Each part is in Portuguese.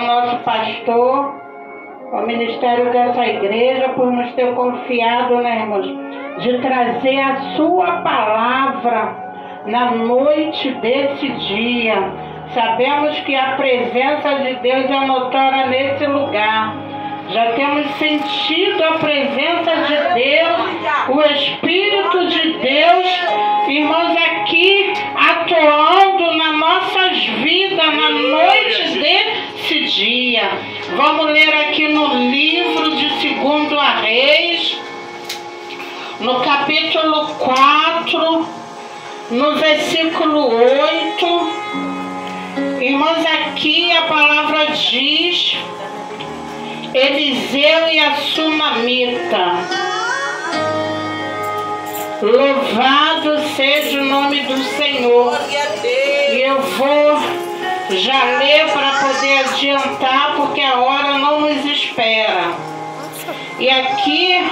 nosso pastor, ao ministério dessa igreja, por nos ter confiado, né, irmãos, de trazer a sua palavra na noite desse dia. Sabemos que a presença de Deus é notória nesse lugar. Já temos sentido a presença de Deus, o Espírito de Deus, irmãos, aqui atuando nas nossas vidas na noite desse dia. Vamos ler aqui no livro de 2 Reis, no capítulo 4, no versículo 8. Irmãos, aqui a palavra diz: Eliseu e a Sunamita. Louvado seja o nome do Senhor. E eu vou já ler para poder adiantar, porque a hora não nos espera. E aqui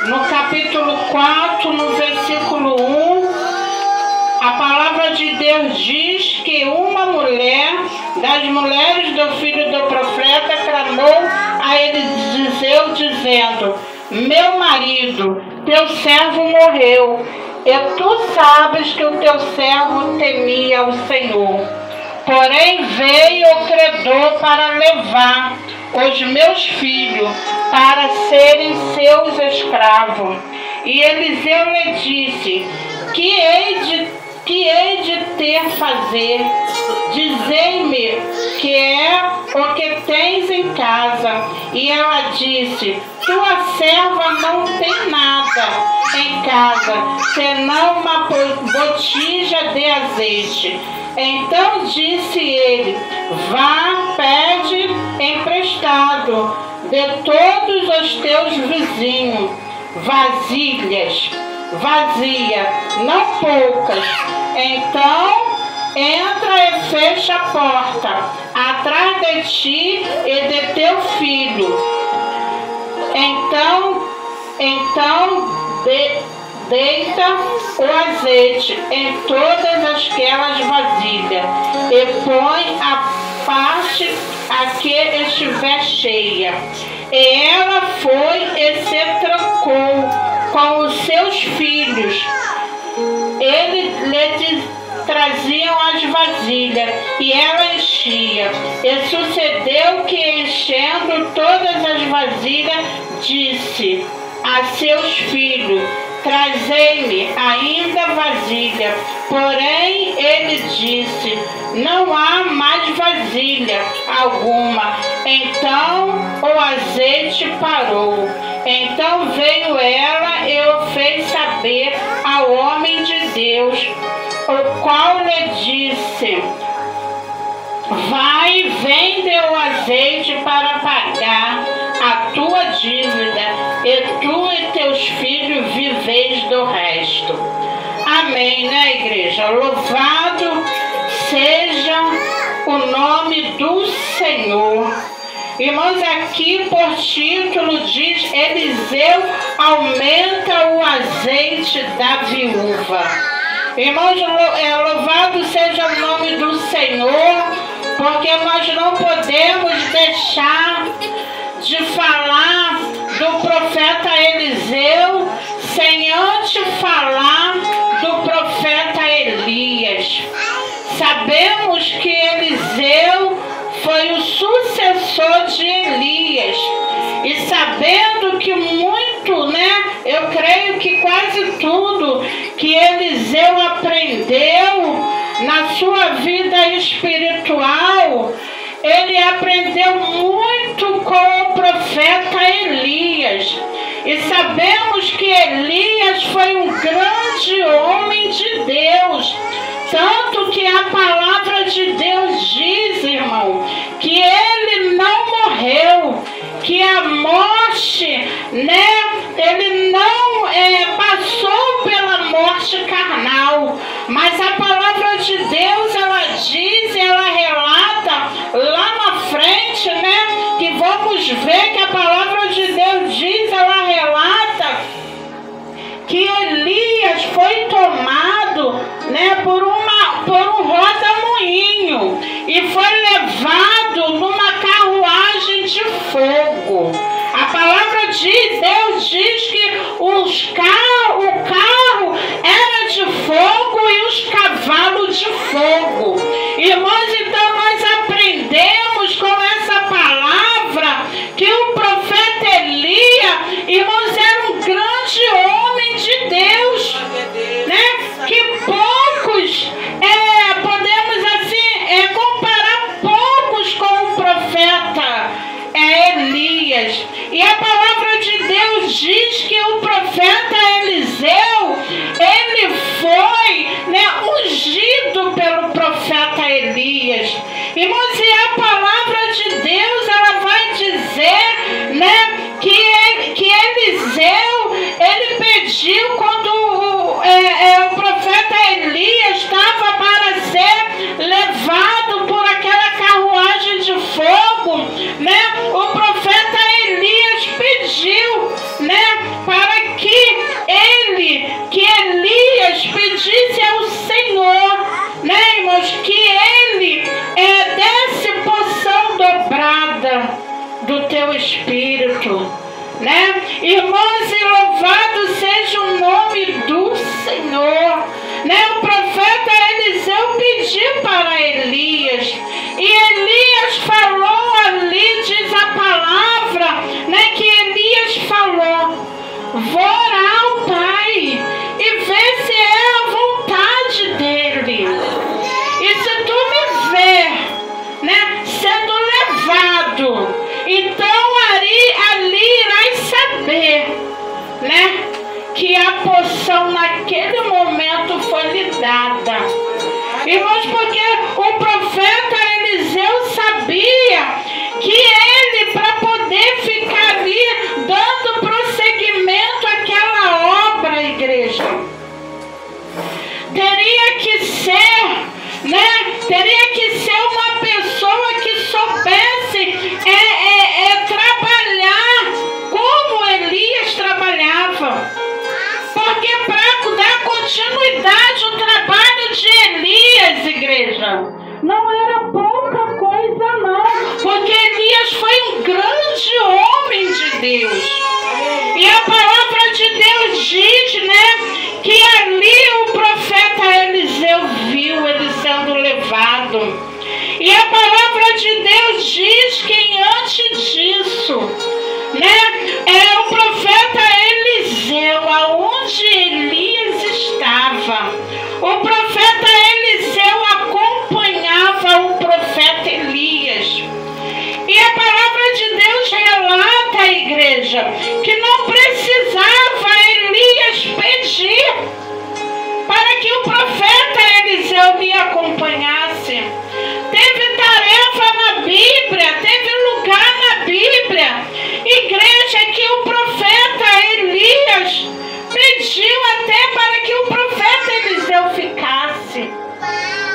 no capítulo 4, no versículo 1, a palavra de Deus diz que uma mulher das mulheres do filho do profeta clamou a Eliseu dizendo: meu marido, teu servo morreu, e tu sabes que o teu servo temia o Senhor. Porém veio o credor para levar os meus filhos para serem seus escravos. E Eliseu lhe disse: que hei de ter fazer? Dizei-me que é o que tens em casa. E ela disse: tua serva não tem nada em casa, senão uma botija de azeite. Então disse ele: vá, pede emprestado de todos os teus vizinhos vasilhas, vazia, não poucas. Então entra e fecha a porta atrás de ti e de teu filho. Deita o azeite em todas aquelas vasilhas e põe a parte a que estiver cheia. E ela foi e se trancou com os seus filhos. Eles lhe traziam as vasilhas e ela enchia. E sucedeu que, enchendo todas as vasilhas, disse a seus filhos: trazei-me ainda vasilha. Porém ele disse: não há mais vasilha alguma. Então o azeite parou. Então veio ela e o fez saber ao homem de Deus, o qual lhe disse: vai, vende o azeite para pagar a tua dívida, e tu e teus filhos viveis do resto. Amém, né, igreja? Louvado seja o nome do Senhor. Irmãos, aqui por título diz: Eliseu aumenta o azeite da viúva. Irmãos, louvado seja o nome do Senhor, porque nós não podemos deixar de falar do profeta Eliseu sem antes falar do profeta Elias. Sabemos que Eliseu foi o sucessor de Elias, e sabendo que muito, eu creio que quase tudo que Eliseu aprendeu na sua vida espiritual, ele aprendeu muito com o profeta Elias. E sabemos que Elias foi um grande homem de Deus. Tanto que a palavra de Deus diz, irmão, que ele não morreu, que a morte, ele não passou pela morte carnal. Mas a palavra de Deus, ela diz, ela relata lá na frente, que vamos ver que a palavra de Deus diz, ela relata que Elias foi tomado, por um roda-moinho e foi levado numa o carro era de fogo e os cavalos de fogo. Irmãos, então nós aprendemos com essa palavra que o profeta Elias, irmãos, era um grande homem de Deus, né? Que poucos, podemos assim, comparar poucos com o profeta Elias. E a palavra de Deus diz que o profeta Eliseu, ele foi, né, ungido pelo profeta Elias. Irmãos, e a palavra de Deus, ela vai dizer, né, que Eliseu, ele pediu quando o profeta Elias estava para ser levado por aquela carruagem de fogo, né? O profeta Elias pediu, né, para que Elias pedisse ao Senhor, né, irmãos, que ele desse porção dobrada do teu espírito, né? Irmãos, e louvado seja o nome do Senhor, né? O profeta Eliseu pediu para Elias, e Elias falou ali, diz a palavra, né, que Elias falou: vou orar ao Pai e ver se é a vontade dele. E se tu me ver, né, sendo levado, então ali irás saber, né, que a porção naquele momento foi lhe dada. Irmãos, porque o profeta Eliseu sabia que ele, para poder ficar ali dando prosseguimento àquela obra, igreja, teria que ser uma pessoa que soubesse trabalhar como Elias trabalhava. Porque para dar continuidade ao trabalho de Elias, igreja, não era pouca coisa não, porque Elias foi um grande homem de Deus. E a palavra de Deus diz, né, que ali o profeta Eliseu viu ele sendo levado. E a palavra de Deus diz que antes disso, né, o profeta Eliseu, aonde Elias estava, o profeta Eliseu acompanhava o profeta Elias. E a palavra de Deus relata, igreja, que não precisava Elias pedir para que o profeta Eliseu me acompanhasse. Teve tarefa na Bíblia, teve lugar na Bíblia, igreja, que o profeta Elias pediu até para que o profeta Eliseu ficasse.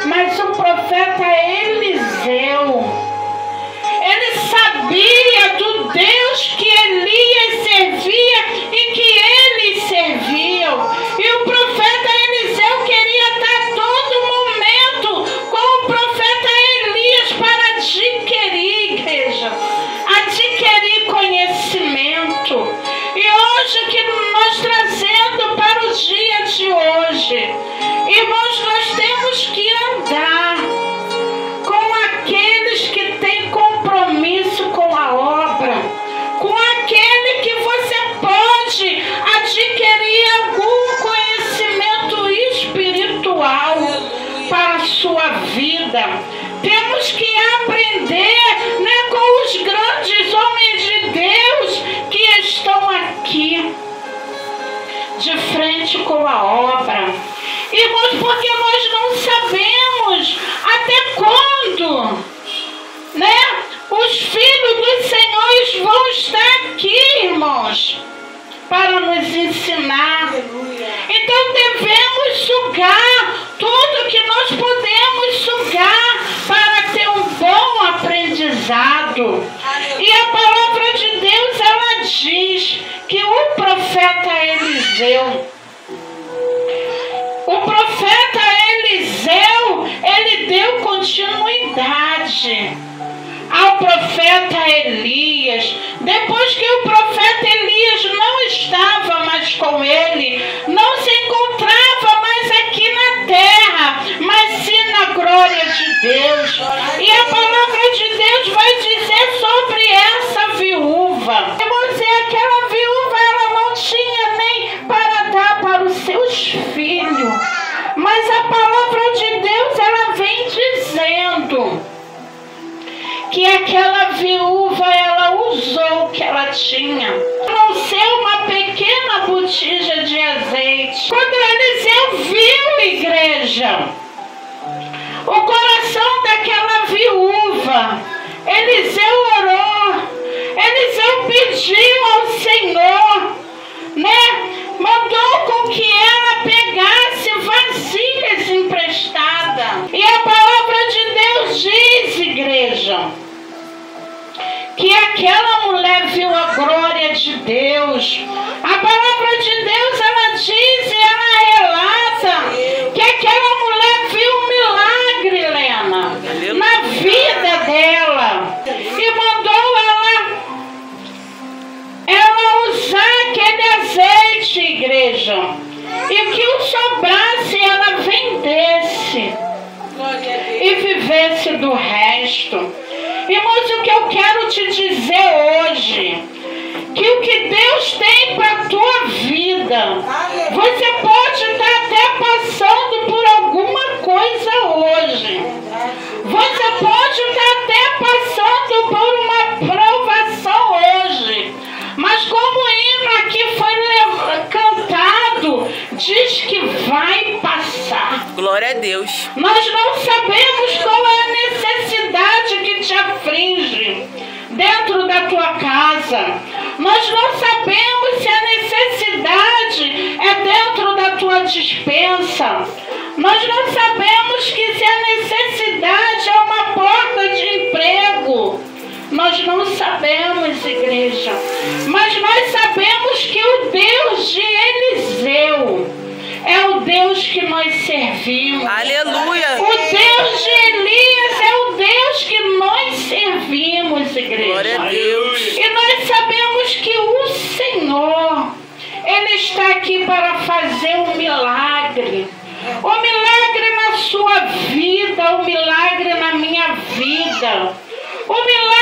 Mas o profeta Eliseu, ele sabia do Deus que Elias servia e que eles serviam. E o profeta Eliseu queria estar todo momento com o profeta Elias para adquirir, igreja, adquirir conhecimento. E hoje o que nós trazendo para o dia de hoje, irmãos, nós temos que andar com aqueles que têm compromisso com a obra, com aquele que você pode adquirir algum conhecimento espiritual para a sua vida. Temos que aprender, né, com os grandes homens de Deus que estão aqui de frente com a obra. Irmãos, porque nós não sabemos até quando, né, os filhos do Senhor vão estar aqui, irmãos, para nos ensinar. Então devemos sugar tudo que nós podemos sugar para ter um bom aprendizado. E a palavra de Deus, ela diz que o profeta Eliseu, ele deu continuidade ao profeta Elias. Depois que o profeta Elias não estava mais com ele, não se encontrava mais aqui na terra, mas sim na glória de Deus. E a palavra de Deus vai dizer sobre essa viúva. Irmãos, aquela viúva, ela não tinha nem para dar para os seus filhos. Mas a palavra de Deus, ela vem dizendo que aquela viúva, ela usou o que ela tinha. Não ser uma pequena botija de azeite. Quando Eliseu viu, igreja, o coração daquela viúva, Eliseu orou, Eliseu pediu ao Senhor, né? Mandou com que ela pegasse vasilhas emprestadas. E a palavra de Deus diz, igreja, que aquela mulher viu a glória de Deus. A palavra de Deus, ela diz e ela relata que aquela mulher viu um milagre, Helena, na vida dela. E mandou ela usar aquele azeite, igreja. E que o sobrasse, ela vendesse e vivesse do resto. Irmãos, o que eu quero te dizer hoje, que o que Deus tem para a tua vida, você pode estar até passando por alguma coisa hoje. Você pode estar até passando por uma provação hoje. Mas como o hino aqui foi cantado, diz que vai passar. Glória a Deus. Nós não sabemos qual é a necessidade que te aflige dentro da tua casa. Nós não sabemos se a necessidade é dentro da tua despensa. Nós não sabemos que se a necessidade é uma porta de emprego. Nós não sabemos, igreja, mas nós sabemos que o Deus de Eliseu é o Deus que nós servimos. Aleluia! O Deus de Elias é o Deus que nós servimos, igreja. Glória a Deus! E nós sabemos que o Senhor, Ele está aqui para fazer um milagre. O milagre na sua vida, o milagre na minha vida. O milagre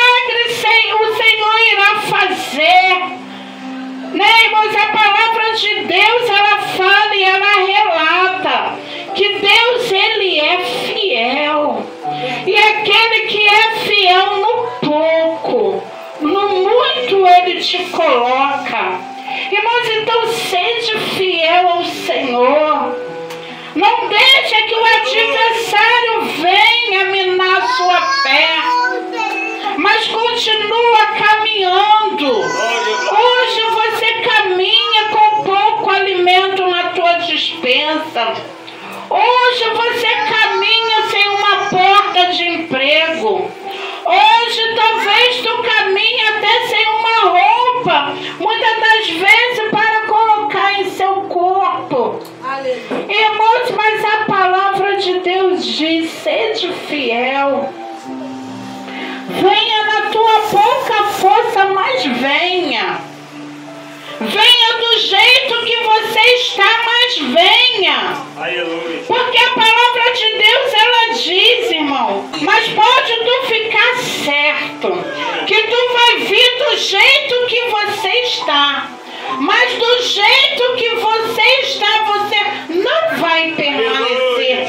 o Senhor irá fazer. Né, irmãos? A palavra de Deus, ela fala e ela relata que Deus, Ele é fiel. E aquele que é fiel no pouco, no muito Ele te coloca. Irmãos, então seja fiel ao Senhor. Não deixe que o adversário venha minar sua fé, mas continua caminhando. Hoje você caminha com pouco alimento na tua despensa. Hoje você caminha sem uma porta de emprego. Hoje talvez tu caminhe até sem uma roupa, muitas das vezes para colocar em seu corpo. Irmãos, mas a palavra de Deus diz: sede fiel. Venha na tua pouca força, mas venha. Venha do jeito que você está, mas venha. Aleluia. Porque a palavra de Deus, ela diz, irmão, mas pode tu ficar certo que tu vai vir do jeito que você está. Mas do jeito que você está, você não vai permanecer.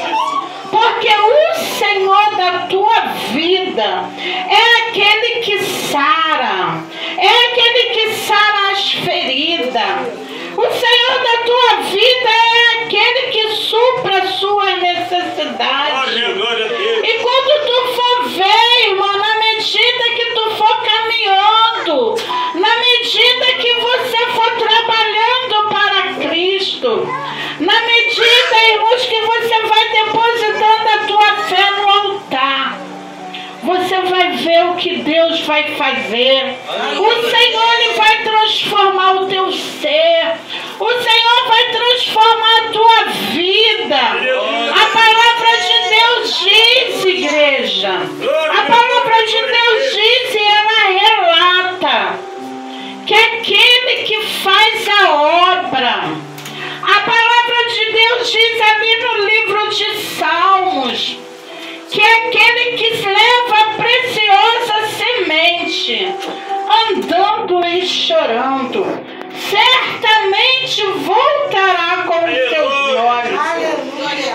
Porque o Senhor da tua vida é aquele que sara. É aquele que sara as feridas. O Senhor da tua vida é aquele que supra a sua necessidade. E quando tu for ver, irmão, na medida que tu for caminhando, na medida que você for trabalhando para Cristo, na medida, irmãos, que você vai depositando a tua fé no altar, você vai ver o que Deus vai fazer. O Senhor, Ele vai transformar o teu ser. O Senhor vai transformar a tua vida. A palavra de Deus diz, igreja, a palavra de Deus é aquele que leva a preciosa semente, andando e chorando, certamente voltará com os seus olhos.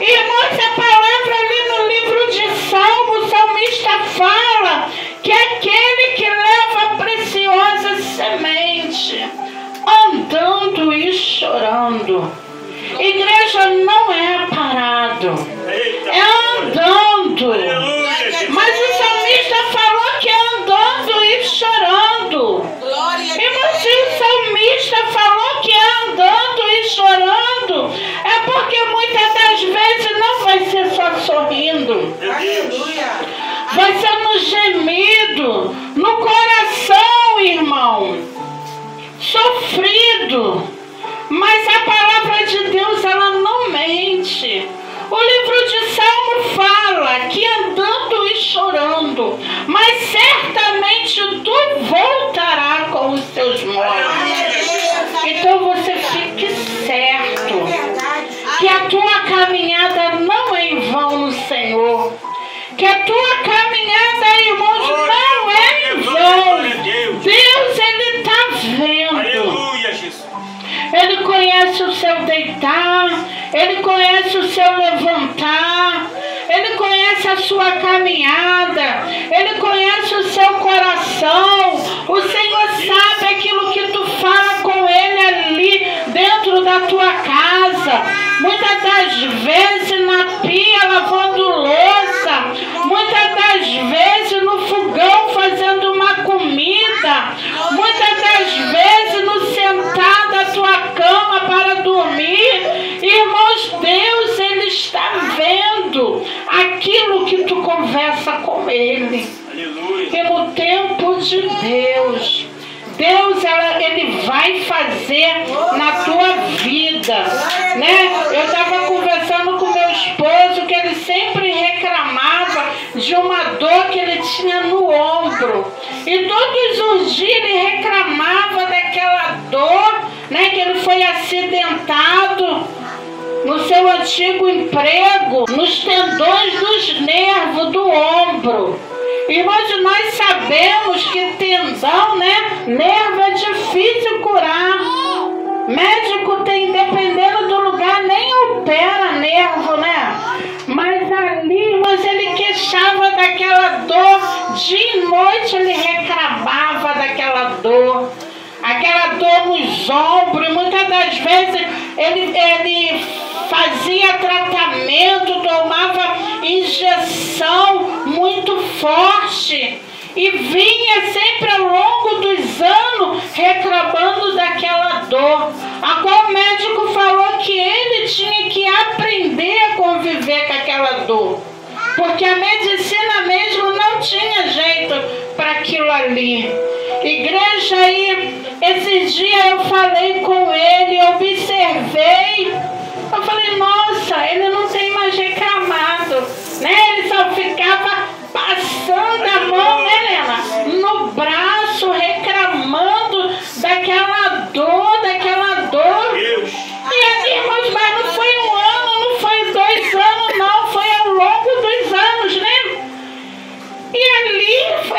Irmãos, a palavra ali no livro de Salmo, o salmista fala que aquele que leva a preciosa semente, andando e chorando. Igreja não é parado, é andando. Mas o salmista falou que é andando e chorando. E o salmista falou que é andando e chorando, é porque muitas das vezes não vai ser só sorrindo. Vai ser no gemido, no coração, irmão, sofrido. Mas a palavra de Deus, ela não mente. O livro de Salmo fala que andando e chorando, mas certamente tu voltará com os teus molhos. Então você fique certo que a tua caminhada não é em vão no Senhor. Que a tua caminhada, irmãos, não é em vão. Deus, Ele está vendo. Ele conhece o seu deitar, Ele conhece o seu levantar, Ele conhece a sua caminhada, Ele conhece o seu coração. O Senhor sabe aquilo que tu fala com Ele ali dentro da tua casa. Muitas das vezes na pia lavando louça, muitas das vezes no fogão fazendo uma comida, muitas das vezes no sentar da tua cama para dormir. Irmãos, Deus, Ele está vendo aquilo que tu conversa com Ele. E no tempo de Deus, Ele vai fazer na tua vida, né? Eu estava conversando com meu esposo que ele sempre reclamava de uma dor que ele tinha no ombro. E todos os dias ele reclamava daquela dor, né? Que ele foi acidentado no seu antigo emprego, nos tendões dos nervos do ombro. Irmãos, nós sabemos que tendão, né? Nervo é difícil curar. Médico tem, dependendo do lugar, nem opera nervo, né? Mas ali, irmãos, ele queixava daquela dor. Dia e noite ele reclamava daquela dor. Aquela dor nos ombros. Muitas das vezes ele fazia tratamento, tomava injeção muito forte e vinha sempre ao longo dos anos reclamando daquela dor, a qual o médico falou que ele tinha que aprender a conviver com aquela dor, porque a medicina mesmo não tinha jeito para aquilo ali. Igreja, aí esses dias eu falei com ele, observei. Eu falei, nossa, ele não tem mais reclamado, né? Ele só ficava passando a mão, né, Helena? No braço, reclamando daquela dor, E aí, irmãos, mas não foi um ano, não foi 2 anos, não. Foi ao longo dos anos, né? E ali,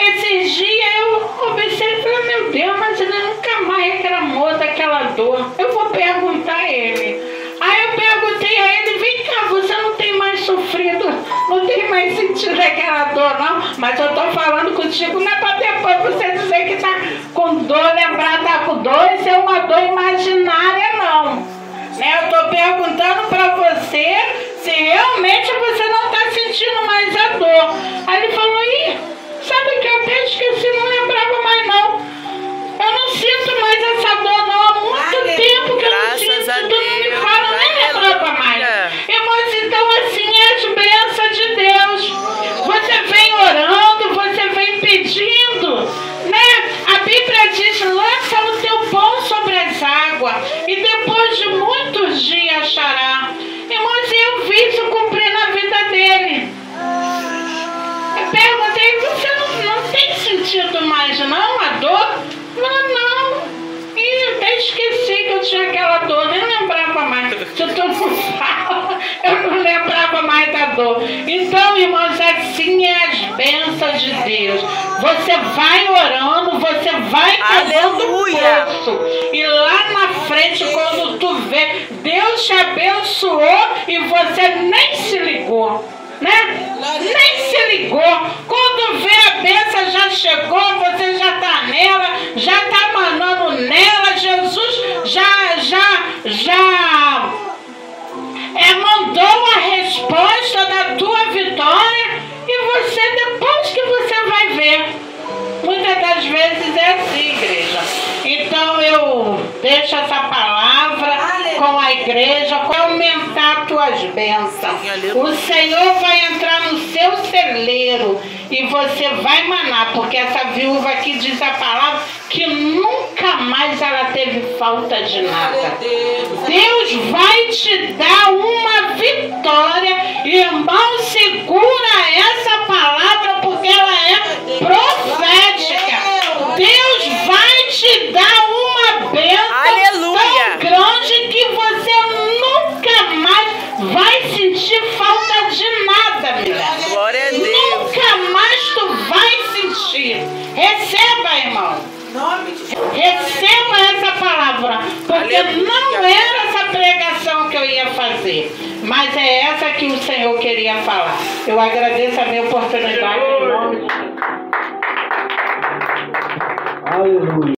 esses dias, eu observei e falei, meu Deus, mas ele nunca mais reclamou daquela dor. Eu vou perguntar a ele. Aí eu perguntei a ele, vem cá, você não tem mais sofrido, não tem mais sentido aquela dor, não? Mas eu tô falando contigo, não é pra depois você dizer que tá com dor, lembrar tá com dor, isso é uma dor imaginária, não. Né? Eu tô perguntando pra você se realmente você não tá sentindo mais a dor. Aí ele falou, ih, sabe que eu até esqueci, não lembrava mais não. Eu não sinto mais essa dor, não. Há muito tempo que eu não sinto. Tu não me fala, nem lembrava mais. Irmãos, então assim é as bênçãos de Deus. Você vem orando, você vem pedindo, né? A Bíblia diz, lança o teu pão sobre as águas e depois de muitos dias achará. Irmãos, eu vi isso cumprir na vida dele. Eu perguntei, você não tem sentido mais não a dor? Não. E eu até esqueci que eu tinha aquela dor, nem lembrava mais. Se tu não fala, eu não lembrava mais da pecador. Então, irmãos, assim é as bênçãos de Deus. Você vai orando, você vai cavando o poço. E lá na frente, quando tu vê, Deus te abençoou e você nem se ligou. Né? Nem se ligou. Quando vê a bênção já chegou, você já está nela, já está manando nela. Jesus já mandou a resposta da tua vitória e você, depois que você vai ver. Muitas das vezes é assim, igreja. Então eu deixo essa palavra com a igreja para aumentar as tuas bênçãos. O Senhor vai entrar no seu celeiro e você vai manar, porque essa viúva aqui diz a palavra que nunca mais ela teve falta de nada. Deus vai te dar uma vitória. Irmão, segura essa palavra porque ela é profética. Deus vai te dar uma bênção tão grande que você nunca mais vai sentir falta de nada, mulher. Glória a Deus. Nunca mais tu vai sentir. Receba, irmão. Receba essa palavra, porque não era essa pregação que eu ia fazer, mas é essa que o Senhor queria falar. Eu agradeço a minha oportunidade em nome de Jesus. Aleluia.